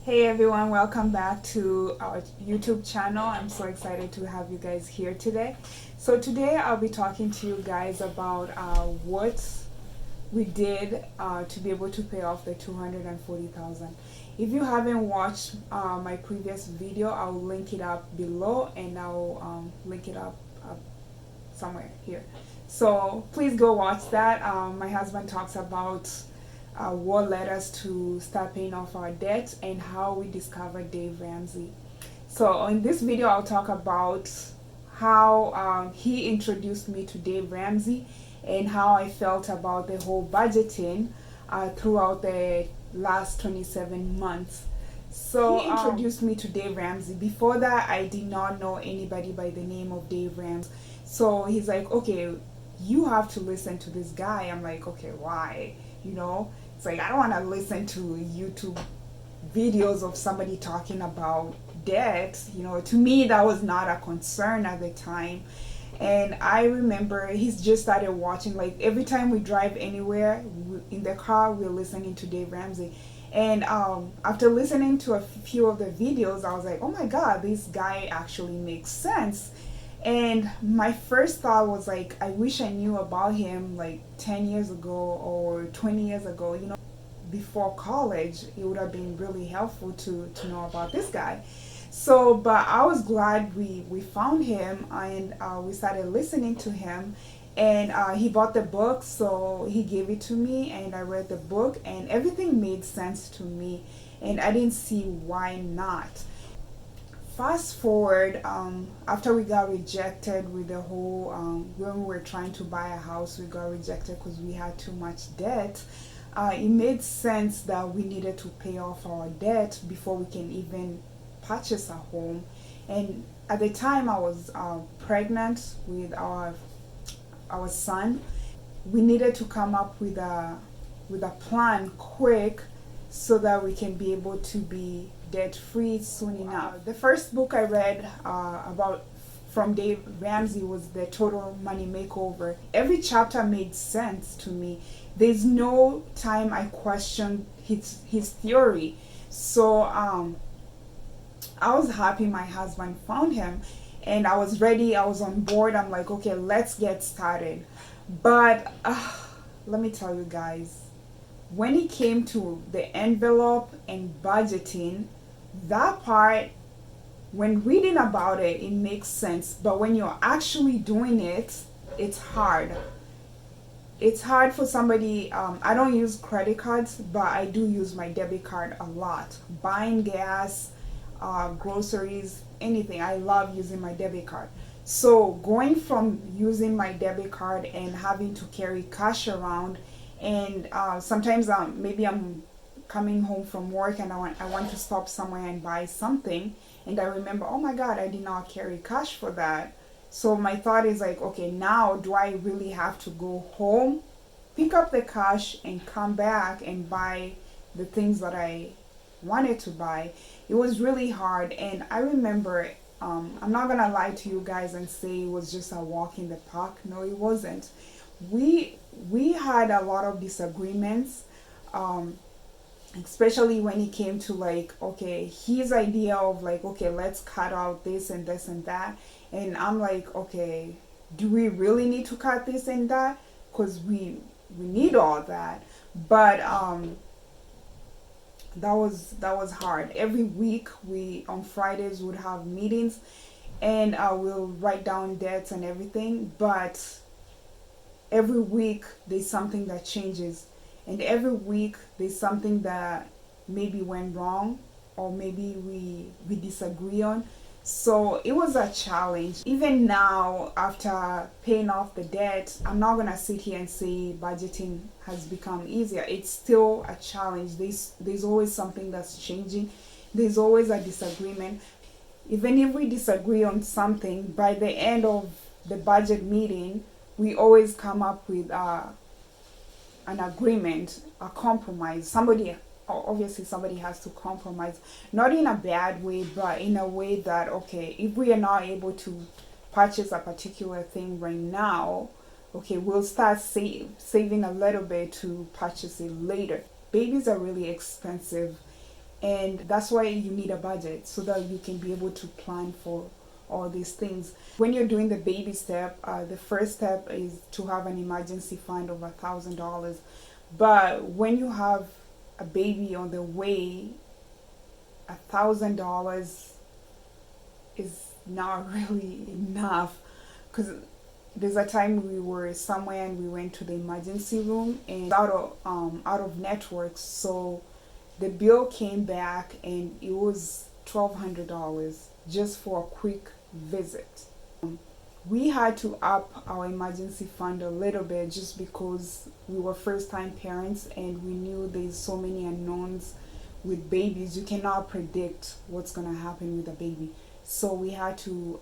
Hey everyone, welcome back to our YouTube channel. I'm so excited to have you guys here today. So today I'll be talking to you guys about what we did to be able to pay off the 240,000. If you haven't watched my previous video, I'll link it up below, and I'll link it up somewhere here. So please go watch that. My husband talks about what led us to start paying off our debt and how we discovered Dave Ramsey. So in this video, I'll talk about how he introduced me to Dave Ramsey and how I felt about the whole budgeting throughout the last 27 months. So he introduced me to Dave Ramsey. Before that, I did not know anybody by the name of Dave Ramsey. So he's like, okay, you have to listen to this guy. I'm like, okay, why? It's like, I don't want to listen to YouTube videos of somebody talking about debt. To me, that was not a concern at the time. And I remember he's just started watching, like every time we drive anywhere in the car, we're listening to Dave Ramsey. And after listening to a few of the videos, I was like, oh my God, this guy actually makes sense. And my first thought was like, I wish I knew about him like 10 years ago or 20 years ago, before college. It would have been really helpful to know about this guy. So, but I was glad we found him, and we started listening to him. And he bought the book, so he gave it to me, and I read the book, and everything made sense to me, and I didn't see why not. Fast forward, after we got rejected with the whole, when we were trying to buy a house, we got rejected because we had too much debt. It made sense that we needed to pay off our debt before we can even purchase a home. And at the time, I was pregnant with our son. We needed to come up with a plan quick so that we can be able to be debt free soon enough. The first book I read about from Dave Ramsey was The Total Money Makeover. Every chapter made sense to me. There's no time I questioned his theory. So I was happy my husband found him, and I was ready. I was on board. I'm like, okay, let's get started. But let me tell you guys, when it came to the envelope and budgeting, that part, when reading about it, it makes sense. But when you're actually doing it, it's hard. It's hard for somebody. I don't use credit cards, but I do use my debit card a lot. Buying gas, groceries, anything. I love using my debit card. So going from using my debit card and having to carry cash around, and sometimes maybe I'm coming home from work and I want to stop somewhere and buy something, and I remember, oh my God, I did not carry cash for that. So my thought is like, okay, now do I really have to go home, pick up the cash, and come back and buy the things that I wanted to buy? It was really hard. And I remember, I'm not gonna lie to you guys and say it was just a walk in the park. No, it wasn't. We had a lot of disagreements, especially when it came to like, okay, his idea of like, okay, let's cut out this and this and that. And I'm like, okay, do we really need to cut this and that? Because we need all that. But that was hard. Every week we on Fridays would have meetings, and we'll write down debts and everything. But every week there's something that changes, and every week there's something that maybe went wrong, or maybe we disagree on. So it was a challenge. Even now, after paying off the debt, I'm not gonna sit here and say budgeting has become easier. It's still a challenge. There's always something that's changing. There's always a disagreement. Even if we disagree on something, by the end of the budget meeting, we always come up with an agreement, a compromise. Obviously somebody has to compromise, not in a bad way, but in a way that, okay, if we are not able to purchase a particular thing right now, okay, we'll start saving a little bit to purchase it later. Babies are really expensive, And that's why you need a budget, so that you can be able to plan for all these things. When you're doing the baby step, the first step is to have an emergency fund of $1,000. But when you have a baby on the way, $1,000 is not really enough, because there's a time we were somewhere and we went to the emergency room and out of network, so the bill came back and it was $1,200 just for a quick visit. We had to up our emergency fund a little bit just because we were first time parents and we knew there's so many unknowns with babies. You cannot predict what's going to happen with a baby. So we had to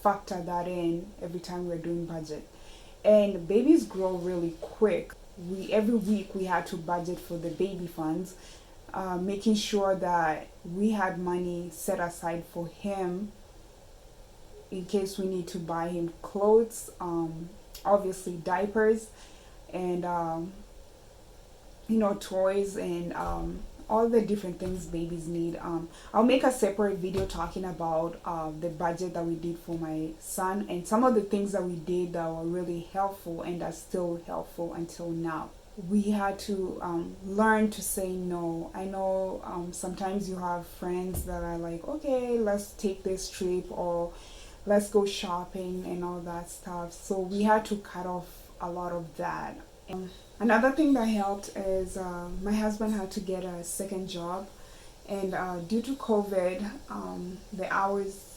factor that in every time we're doing budget. And babies grow really quick. Every week we had to budget for the baby funds, making sure that we had money set aside for him in case we need to buy him clothes, obviously diapers, and toys, and all the different things babies need. I'll make a separate video talking about the budget that we did for my son and some of the things that we did that were really helpful and are still helpful until now. We had to learn to say no. I know sometimes you have friends that are like, okay, let's take this trip, or let's go shopping and all that stuff. So we had to cut off a lot of that. Another thing that helped is my husband had to get a second job, and due to COVID, the hours,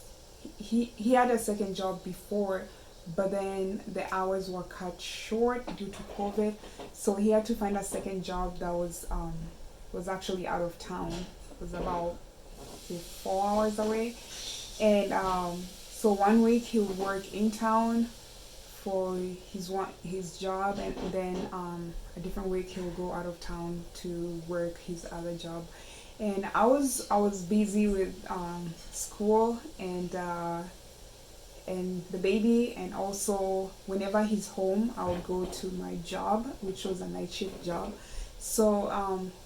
he had a second job before, but then the hours were cut short due to COVID, so he had to find a second job that was actually out of town. It was about 4 hours away, and so one week he would work in town for his job, and then a different week he will go out of town to work his other job. And I was busy with school and the baby, and also whenever he's home I would go to my job, which was a night shift job. So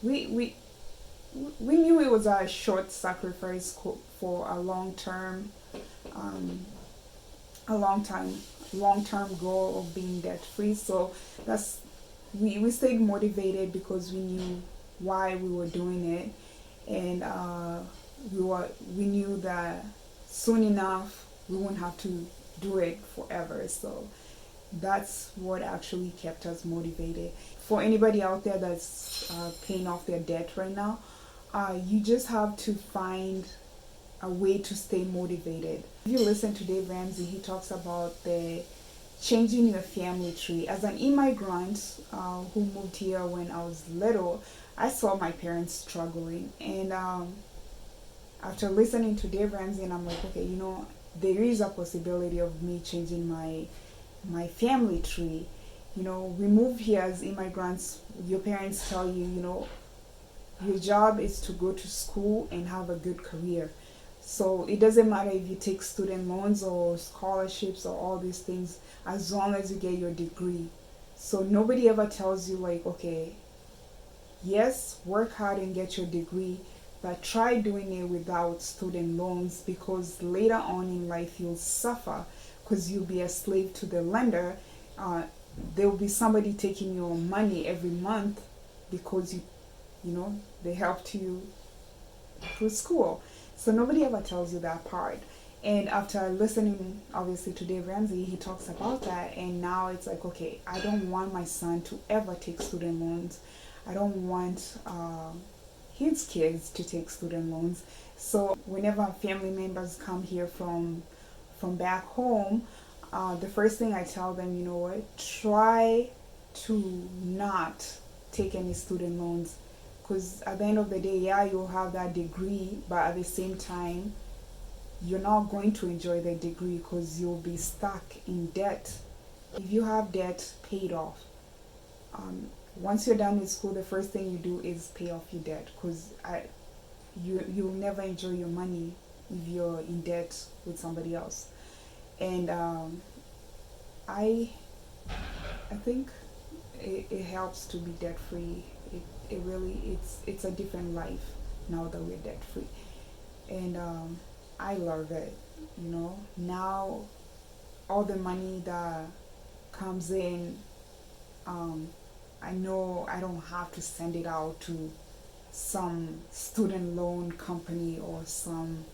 we knew it was a short sacrifice for a long-term goal of being debt free. So that's we stayed motivated because we knew why we were doing it, and we knew that soon enough we wouldn't have to do it forever. So that's what actually kept us motivated. For anybody out there that's paying off their debt right now, you just have to find a way to stay motivated. If you listen to Dave Ramsey, he talks about the changing your family tree. As an immigrant who moved here when I was little, I saw my parents struggling, and after listening to Dave Ramsey, and I'm like, okay, there is a possibility of me changing my family tree. We moved here as immigrants. Your parents tell you, your job is to go to school and have a good career. So it doesn't matter if you take student loans or scholarships or all these things, as long as you get your degree. So nobody ever tells you like, okay, yes, work hard and get your degree, but try doing it without student loans, because later on in life you'll suffer, because you'll be a slave to the lender. There will be somebody taking your money every month because they helped you through school. So nobody ever tells you that part. And after listening, obviously, to Dave Ramsey, he talks about that. And now it's like, okay, I don't want my son to ever take student loans. I don't want his kids to take student loans. So whenever family members come here from back home, the first thing I tell them, try to not take any student loans. Because at the end of the day, yeah, you'll have that degree, but at the same time, you're not going to enjoy the degree because you'll be stuck in debt. If you have debt, pay it off. Once you're done with school, the first thing you do is pay off your debt, because you'll never enjoy your money if you're in debt with somebody else. And I think it helps to be debt free. It really, it's a different life. now that we're debt free. And I love it. Now all the money that comes in, um, I know I don't have to send it out to some student loan company or some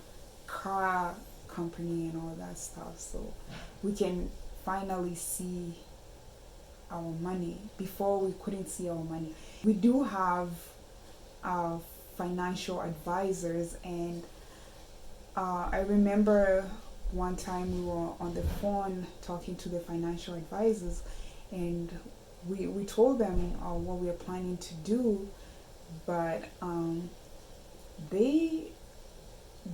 car company and all that stuff. So we can finally see our money. Before we couldn't see our money. We do have financial advisors, and I remember one time we were on the phone talking to the financial advisors, and we told them what we are planning to do, but they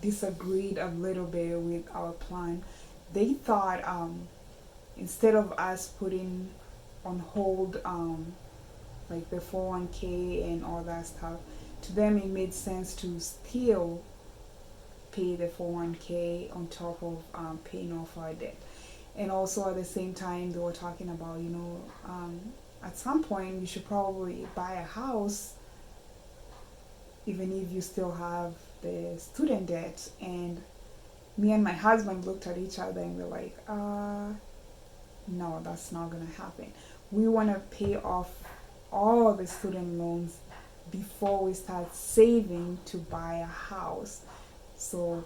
disagreed a little bit with our plan. They thought instead of us putting on hold like the 401k and all that stuff, to them it made sense to still pay the 401k on top of paying off our debt. And also at the same time, they were talking about, at some point you should probably buy a house even if you still have the student debt. And me and my husband looked at each other and we're like, no, that's not gonna happen. We want to pay off all the student loans before we start saving to buy a house. So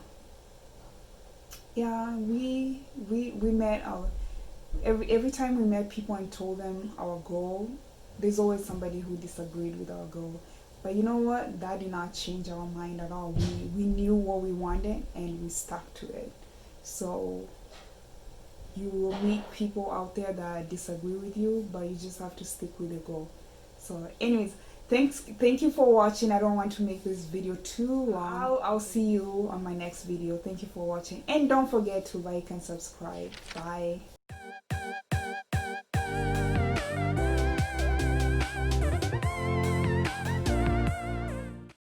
yeah, we met our every time we met people and told them our goal, there's always somebody who disagreed with our goal. But you know what? That did not change our mind at all. We knew what we wanted and we stuck to it. So you will meet people out there that disagree with you, but you just have to stick with the goal. So anyways, thank you for watching. I don't want to make this video too long. I'll see you on my next video. Thank you for watching, and don't forget to like and subscribe. Bye.